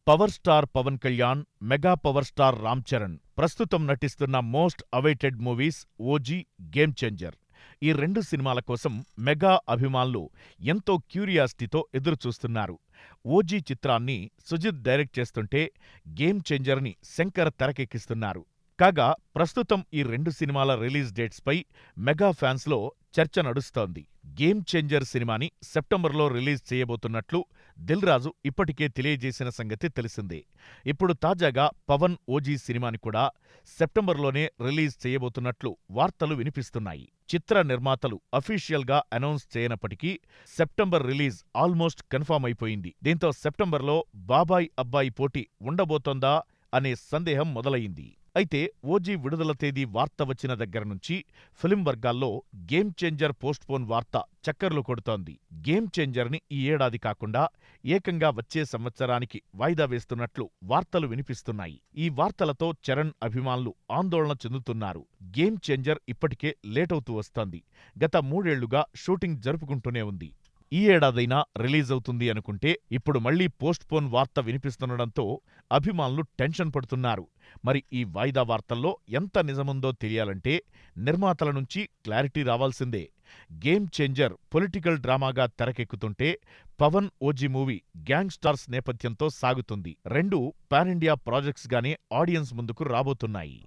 Power star Pawan Kalyan, mega power star Ram Charan ప్రస్తుతం నటిస్తున్న most awaited movies OG, game changer. ఈ రెండు సినిమాల కోసం మెగా అభిమానులు ఎంతో క్యూరియాసిటీతో ఎదురుచూస్తున్నారు. ఓజీ చిత్రాన్ని సుజిత్ డైరెక్ట్ చేస్తుంటే, గేమ్ చేంజర్ని శంకర్ తెరకెక్కిస్తున్నారు. కాగా ప్రస్తుతం ఈ రెండు సినిమాల రిలీజ్ డేట్స్పై మెగా ఫ్యాన్స్లో చర్చ నడుస్తోంది. గేమ్ చేంజర్ సినిమాని సెప్టెంబర్లో రిలీజ్ చేయబోతున్నట్లు దిల్ రాజు ఇప్పటికే తెలియజేసిన సంగతి తెలిసిందే. ఇప్పుడు తాజాగా పవన్ ఓజీ సినిమాని కూడా సెప్టెంబర్లోనే రిలీజ్ చేయబోతున్నట్లు వార్తలు వినిపిస్తున్నాయి. చిత్ర నిర్మాతలు అఫీషియల్గా అనౌన్స్ చేయనప్పటికీ సెప్టెంబర్ రిలీజ్ ఆల్మోస్ట్ కన్ఫర్మ్ అయిపోయింది. దీంతో సెప్టెంబర్లో బాబాయ్ అబ్బాయి పోటీ ఉండబోతోందా అనే సందేహం మొదలయింది. అయితే ఓజీ విడుదల తేదీ వార్త వచ్చిన దగ్గర నుంచి ఫిల్మ్ వర్గాల్లో గేమ్ చేంజర్ పోస్ట్పోన్ వార్త చక్కర్లు కొడుతోంది. గేమ్ చేంజర్ని ఈ ఏడాది కాకుండా ఏకంగా వచ్చే సంవత్సరానికి వాయిదా వేస్తున్నట్లు వార్తలు వినిపిస్తున్నాయి. ఈ వార్తలతో చరణ్ అభిమానులు ఆందోళన చెందుతున్నారు. గేమ్ చేంజర్ ఇప్పటికే లేటవుతూ వస్తోంది. గత 3 ఏళ్లుగా షూటింగ్ జరుపుకుంటూనే ఉంది. ఈ ఏడాదైనా రిలీజ్ అవుతుంది అనుకుంటే ఇప్పుడు మళ్లీ పోస్ట్పోన్ వార్త వినిపిస్తుండడంతో అభిమానులు టెన్షన్ పడుతున్నారు. మరి ఈ వాయిదా వార్తల్లో ఎంత నిజముందో తెలియాలంటే నిర్మాతల నుంచి క్లారిటీ రావాల్సిందే. గేమ్ చేంజర్ పొలిటికల్ డ్రామాగా తెరకెక్కుతుంటే, Pawan OG movie gang stars నేపథ్యంతో సాగుతుంది. రెండూ పాన్ ఇండియా ప్రాజెక్ట్స్ గానే ఆడియన్స్ ముందుకు రాబోతున్నాయి.